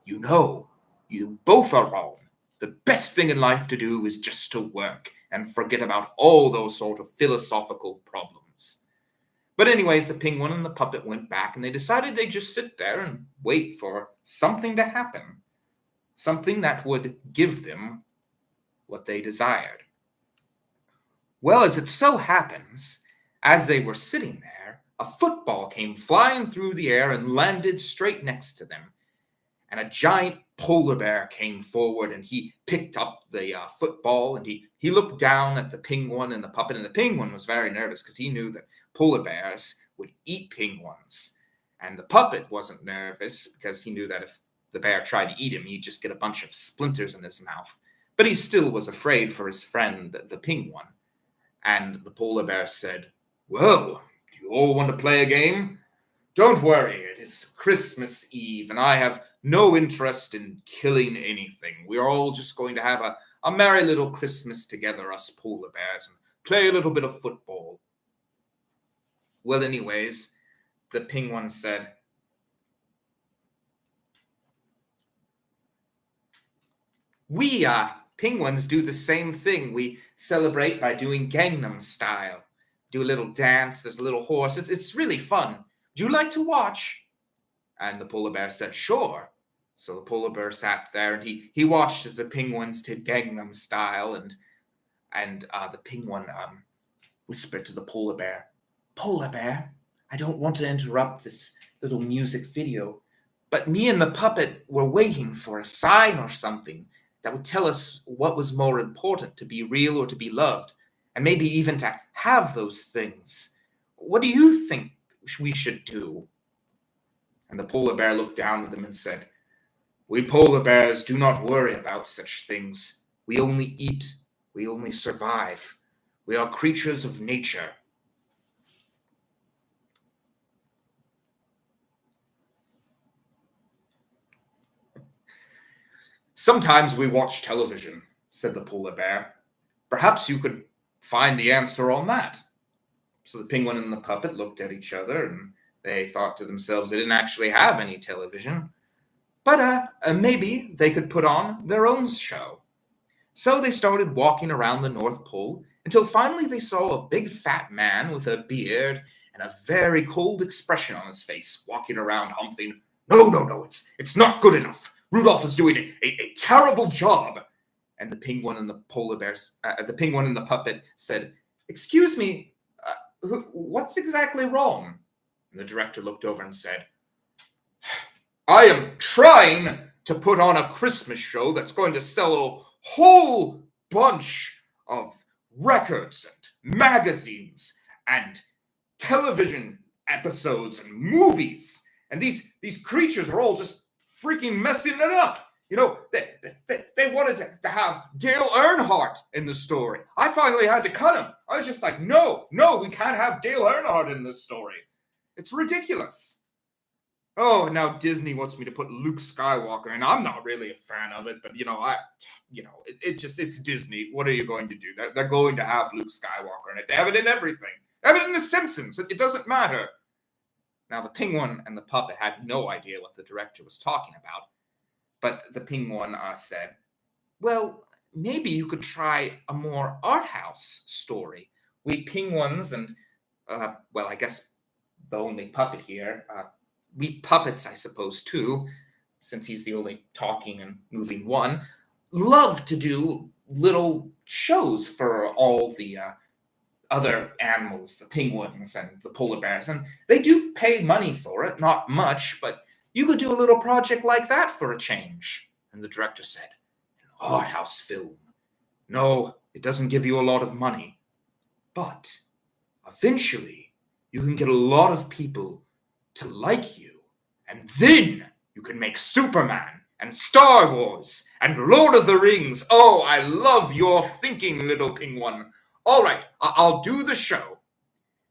"You know, you both are wrong. The best thing in life to do is just to work and forget about all those sort of philosophical problems." But anyways, the penguin and the puppet went back, and they decided they'd just sit there and wait for something to happen, something that would give them what they desired. Well, as it so happens, as they were sitting there, a football came flying through the air and landed straight next to them. And a giant polar bear came forward, and he picked up the football, and he looked down at the penguin and the puppet. And the penguin was very nervous because he knew that polar bears would eat penguins. And the puppet wasn't nervous because he knew that if the bear tried to eat him, he'd just get a bunch of splinters in his mouth. But he still was afraid for his friend, the penguin. And the polar bear said, "Well, do you all want to play a game? Don't worry, it is Christmas Eve, and I have no interest in killing anything. We are all just going to have a merry little Christmas together, us polar bears, and play a little bit of football." Well, anyways, the penguin said, "We penguins do the same thing. We celebrate by doing Gangnam Style. Do a little dance, there's a little horse. It's really fun. Would you like to watch?" And the polar bear said, "Sure." So the polar bear sat there, and he watched as the penguins did Gangnam Style, and the penguin whispered to the polar bear, "Polar bear, I don't want to interrupt this little music video, but me and the puppet were waiting for a sign or something that would tell us what was more important, to be real or to be loved, and maybe even to have those things. What do you think we should do?" And the polar bear looked down at them and said, "We polar bears do not worry about such things. We only eat. We only survive. We are creatures of nature." "Sometimes we watch television," said the polar bear. "Perhaps you could find the answer on that." So the penguin and the puppet looked at each other, and they thought to themselves they didn't actually have any television, but maybe they could put on their own show. So they started walking around the North Pole until finally they saw a big fat man with a beard and a very cold expression on his face walking around humping, No, it's not good enough. Rudolph is doing a terrible job." And the penguin and the polar bears, the penguin and the puppet said, "Excuse me, what's exactly wrong?" And the director looked over and said, "I am trying to put on a Christmas show that's going to sell a whole bunch of records and magazines and television episodes and movies. And these creatures are all just freaking messing it up. You know, they wanted to have Dale Earnhardt in the story. I finally had to cut him. I was just like, no, we can't have Dale Earnhardt in this story. It's ridiculous. Oh, now Disney wants me to put Luke Skywalker, and I'm not really a fan of it, but it's Disney. What are you going to do? They're going to have Luke Skywalker in it. They have it in everything. They have it in The Simpsons. It doesn't matter. Now, the penguin and the puppet had no idea what the director was talking about. But the penguin said, well, maybe you could try a more art house story. We penguins and, I guess the only puppet here, we puppets, I suppose, too, since he's the only talking and moving one, love to do little shows for all the other animals, the penguins and the polar bears. And they do pay money for it, not much, but you could do a little project like that for a change. And the director said, an art house film. No, it doesn't give you a lot of money. But eventually, you can get a lot of people to like you. And then you can make Superman and Star Wars and Lord of the Rings. Oh, I love your thinking, little penguin. All right, I'll do the show.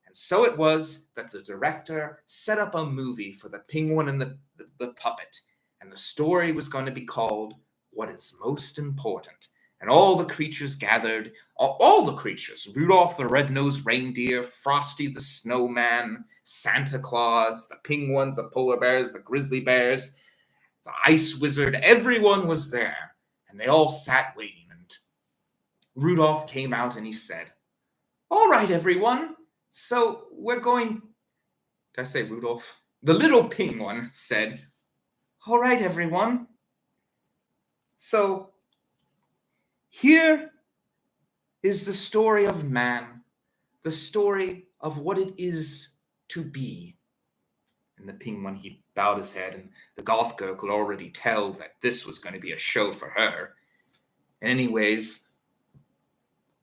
And so it was that the director set up a movie for the penguin and the puppet. And the story was going to be called What is Most Important. And all the creatures gathered, all the creatures, Rudolph the Red-Nosed Reindeer, Frosty the Snowman, Santa Claus, the penguins, the polar bears, the grizzly bears, the ice wizard, everyone was there. And they all sat waiting. And Rudolph came out and he said, all right, everyone. So we're going... Did I say Rudolph? The little penguin said, all right, everyone. So here is the story of man, the story of what it is to be. And the penguin, he bowed his head, and the goth girl could already tell that this was going to be a show for her. Anyways,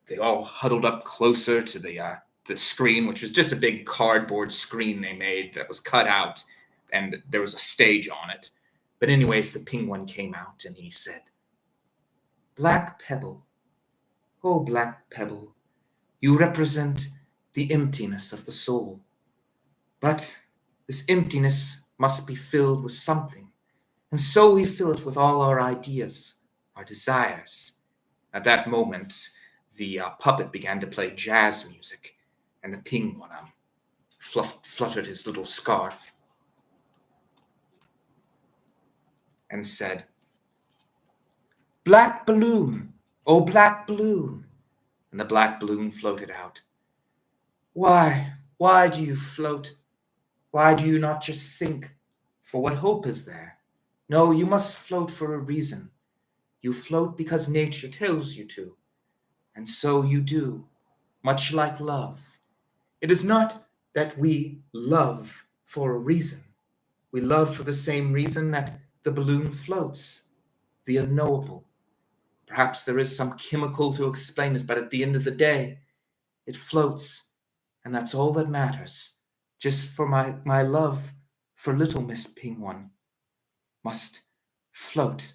they all huddled up closer to the screen, which was just a big cardboard screen they made that was cut out, and there was a stage on it. But anyways, the penguin came out, and he said, Black Pebble, oh Black Pebble, you represent the emptiness of the soul. But this emptiness must be filled with something, and so we fill it with all our ideas, our desires. At that moment, the puppet began to play jazz music, and the penguin fluttered his little scarf and said, Black balloon, oh black balloon. And the black balloon floated out. Why do you float? Why do you not just sink? For what hope is there? No, you must float for a reason. You float because nature tells you to. And so you do, much like love. It is not that we love for a reason. We love for the same reason that the balloon floats, the unknowable. Perhaps there is some chemical to explain it, but at the end of the day, it floats, and that's all that matters. Just for my love for little Miss Penguin must float.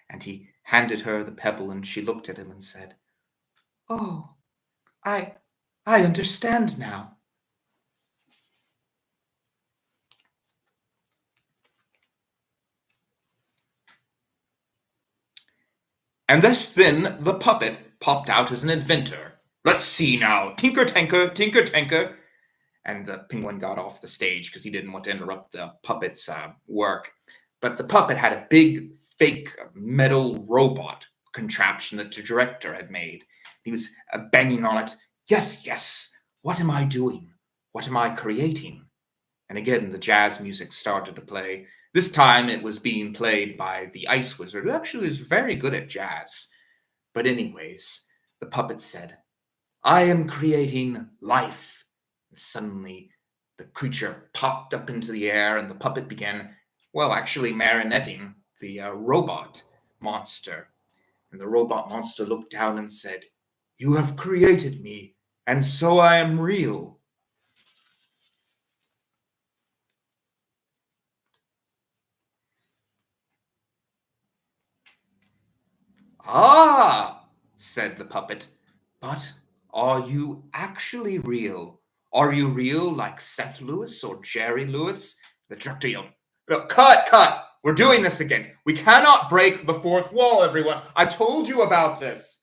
And he handed her the pebble, and she looked at him and said, Oh, I understand now. And then the puppet popped out as an inventor. Let's see now, tinker, tanker, tinker, tanker. And the penguin got off the stage because he didn't want to interrupt the puppet's work. But the puppet had a big, fake metal robot contraption that the director had made. He was banging on it. Yes, what am I doing? What am I creating? And again, the jazz music started to play. This time it was being played by the ice wizard, who actually was very good at jazz. But anyways, the puppet said, I am creating life. And suddenly the creature popped up into the air, and the puppet began, actually marionetting the robot monster. And the robot monster looked down and said, You have created me, and so I am real. "Ah," said the puppet, "but are you actually real? Are you real like Seth Lewis or Jerry Lewis?" The director yelled, "No, cut! We're doing this again. We cannot break the fourth wall, everyone. I told you about this."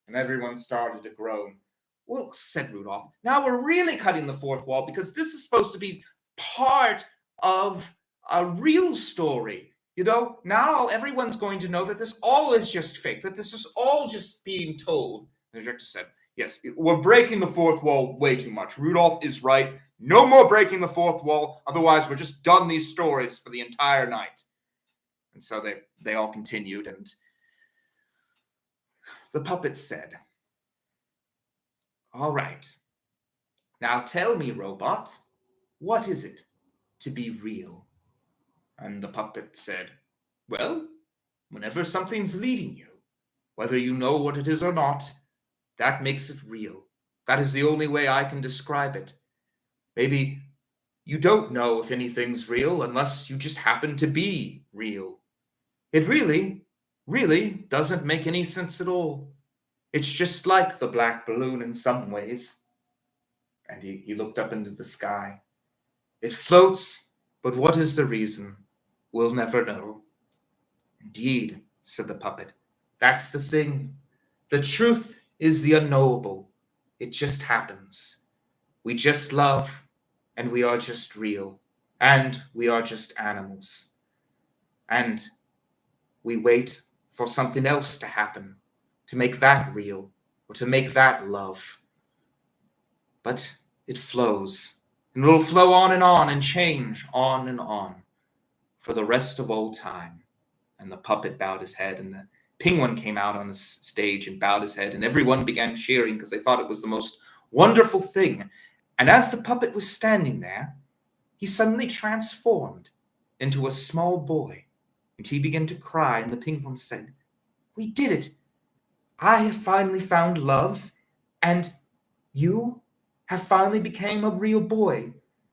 And everyone started to groan. "Well," said Rudolph, "now we're really cutting the fourth wall because this is supposed to be part of a real story. You know, now everyone's going to know that this all is just fake, that this is all just being told." The director said, "Yes, we're breaking the fourth wall way too much. Rudolph is right. No more breaking the fourth wall. Otherwise, we're just done these stories for the entire night." And so they all continued, and the puppet said, "All right. Now tell me, robot, what is it to be real?" And the puppet said, "Well, whenever something's leading you, whether you know what it is or not, that makes it real. That is the only way I can describe it. Maybe you don't know if anything's real unless you just happen to be real. It really doesn't make any sense at all. It's just like the black balloon in some ways." And he looked up into the sky. "It floats, but what is the reason? We'll never know." "Indeed," said the puppet, "that's the thing. The truth is the unknowable. It just happens. We just love, and we are just real, and we are just animals. And we wait for something else to happen, to make that real, or to make that love. But it flows, and it'll flow on and change on and on for the rest of all time." And the puppet bowed his head, and the penguin came out on the stage and bowed his head, and everyone began cheering because they thought it was the most wonderful thing. And as the puppet was standing there, he suddenly transformed into a small boy, and he began to cry, and the penguin said, "We did it. I have finally found love, and you have finally become a real boy,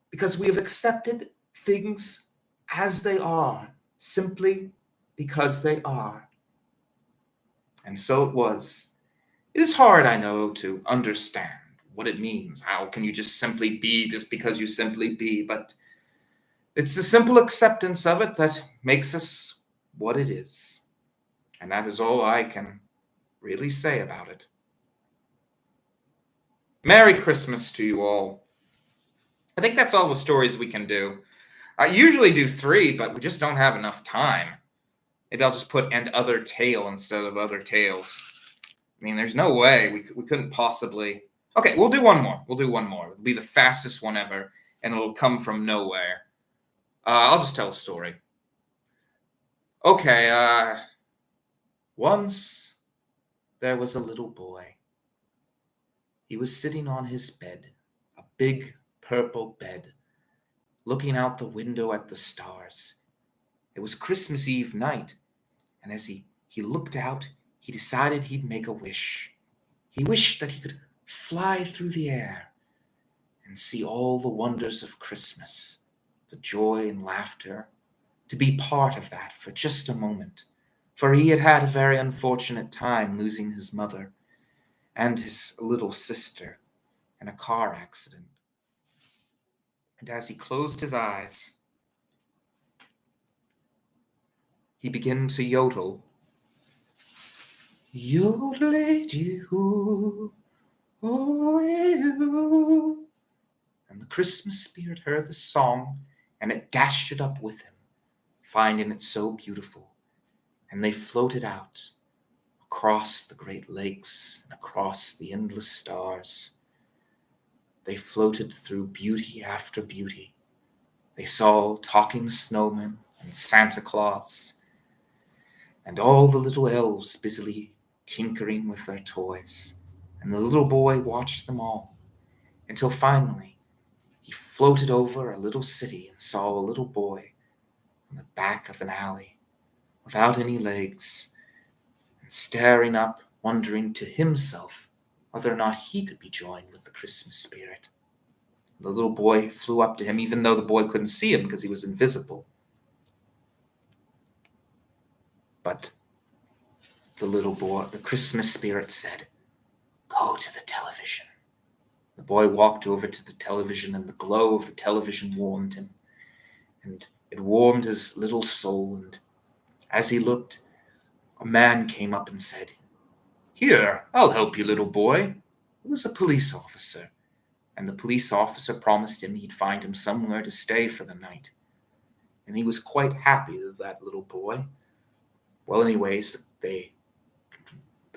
because we have accepted things as they are, simply because they are." And so it was. It is hard, I know, to understand what it means. How can you just simply be just because you simply be? But it's the simple acceptance of it that makes us what it is. And that is all I can really say about it. Merry Christmas to you all. I think that's all the stories we can do. I usually do 3, but we just don't have enough time. Maybe I'll just put "and other tale" instead of "other tales." I mean, there's no way we couldn't possibly. Okay, we'll do one more. It'll be the fastest one ever, and it'll come from nowhere. I'll just tell a story. Okay, once there was a little boy. He was sitting on his bed, a big purple bed, looking out the window at the stars. It was Christmas Eve night, and as he looked out, he decided he'd make a wish. He wished that he could fly through the air and see all the wonders of Christmas, the joy and laughter, to be part of that for just a moment, for he had had a very unfortunate time losing his mother and his little sister in a car accident. And as he closed his eyes, he began to yodel. Yodel-ay-dee-hoo, oh-ay-hoo. And the Christmas spirit heard the song, and it dashed it up with him, finding it so beautiful. And they floated out across the great lakes and across the endless stars. They floated through beauty after beauty. They saw talking snowmen and Santa Claus, and all the little elves busily tinkering with their toys. And the little boy watched them all, until finally he floated over a little city and saw a little boy on the back of an alley, without any legs, and staring up, wondering to himself whether or not he could be joined with the Christmas spirit. The little boy flew up to him, even though the boy couldn't see him because he was invisible. But the Christmas spirit said, "Go to the television." The boy walked over to the television, and the glow of the television warmed him. And it warmed his little soul. And as he looked, a man came up and said, "Here, I'll help you, little boy." It was a police officer. And the police officer promised him he'd find him somewhere to stay for the night. And he was quite happy with that little boy. Well, anyways, the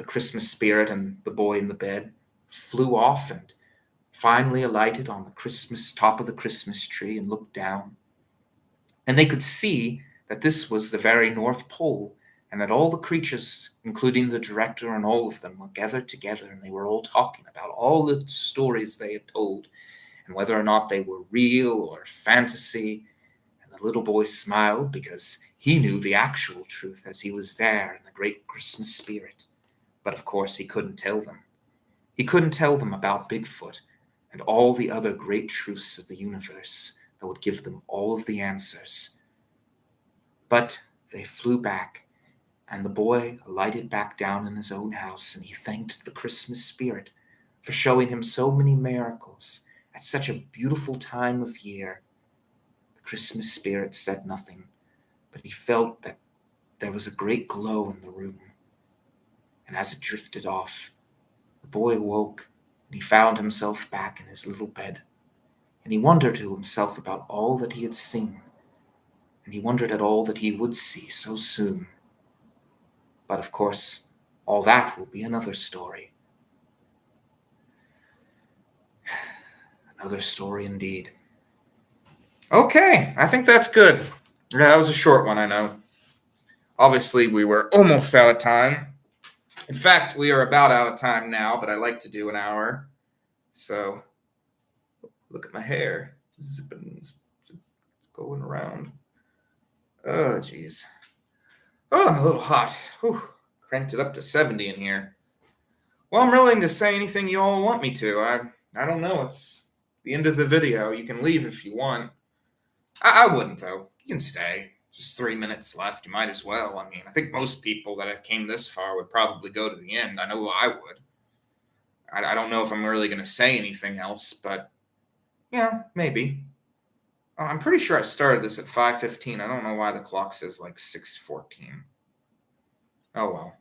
Christmas spirit and the boy in the bed flew off and finally alighted on the top of the Christmas tree and looked down. And they could see that this was the very North Pole, and that all the creatures, including the director and all of them, were gathered together, and they were all talking about all the stories they had told, and whether or not they were real or fantasy. And the little boy smiled because he knew the actual truth as he was there in the great Christmas spirit. But of course, he couldn't tell them. He couldn't tell them about Bigfoot and all the other great truths of the universe that would give them all of the answers. But they flew back, and the boy alighted back down in his own house, and he thanked the Christmas spirit for showing him so many miracles at such a beautiful time of year. The Christmas spirit said nothing, but he felt that there was a great glow in the room. And as it drifted off, the boy awoke, and he found himself back in his little bed. And he wondered to himself about all that he had seen, and he wondered at all that he would see so soon. But of course, all that will be another story. Another story indeed. Okay, I think that's good. Yeah, that was a short one, I know. Obviously, we were almost out of time. In fact, we are about out of time now, but I like to do an hour. So, look at my hair. It's going around. Oh, geez. Oh, I'm a little hot. Whew. Cranked it up to 70 in here. Well, I'm willing to say anything you all want me to. I don't know. It's the end of the video. You can leave if you want. I wouldn't, though. You can stay. Just 3 minutes left. You might as well. I mean, I think most people that have came this far would probably go to the end. I know I would. I don't know if I'm really going to say anything else, but yeah, maybe. I'm pretty sure I started this at 5:15. I don't know why the clock says like 6:14. Oh well.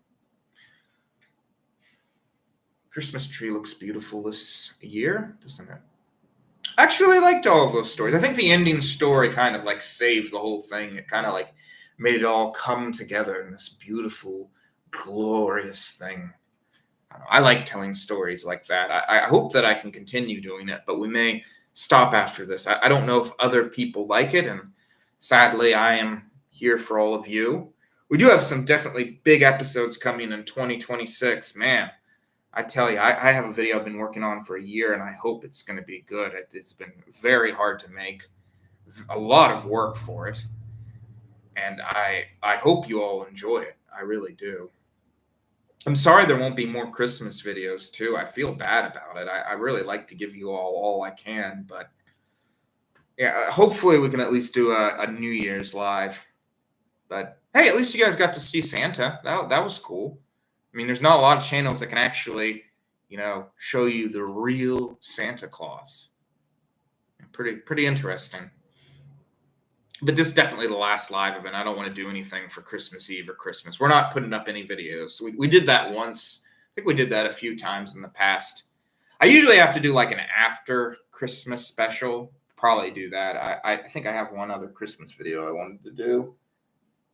Christmas tree looks beautiful this year, doesn't it? I actually liked all of those stories. I think the ending story kind of like saved the whole thing. It kind of like made it all come together in this beautiful, glorious thing. I like telling stories like that. I hope that I can continue doing it, but we may stop after this. I don't know if other people like it, and sadly, I am here for all of you. We do have some definitely big episodes coming in 2026. Man, I tell you, I have a video I've been working on for a year, and I hope it's going to be good. It's been very hard to make, a lot of work for it, and I hope you all enjoy it. I really do. I'm sorry there won't be more Christmas videos, too. I feel bad about it. I really like to give you all I can, but yeah, hopefully we can at least do a New Year's live. But hey, at least you guys got to see Santa. That was cool. I mean, there's not a lot of channels that can actually, show you the real Santa Claus. Pretty interesting. But this is definitely the last live event. I don't want to do anything for Christmas Eve or Christmas. We're not putting up any videos. We did that once. I think we did that a few times in the past. I usually have to do like an after Christmas special. Probably do that. I think I have one other Christmas video I wanted to do.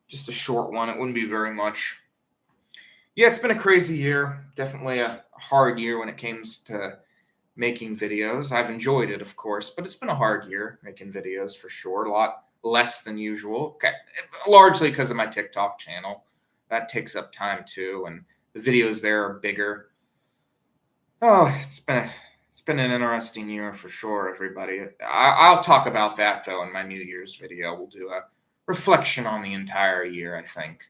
Just a short one. It wouldn't be very much. Yeah, it's been a crazy year. Definitely a hard year when it comes to making videos. I've enjoyed it, of course, but it's been a hard year making videos for sure. A lot less than usual. Okay. Largely because of my TikTok channel. That takes up time too, and the videos there are bigger. Oh, it's been an interesting year for sure, everybody. I'll talk about that though in my New Year's video. We'll do a reflection on the entire year, I think.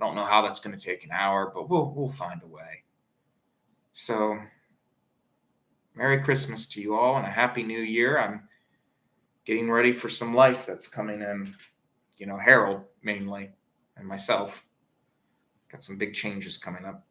I don't know how that's going to take an hour, but we'll find a way. So, Merry Christmas to you all and a Happy New Year. I'm getting ready for some life that's coming in, Harold mainly, and myself. Got some big changes coming up.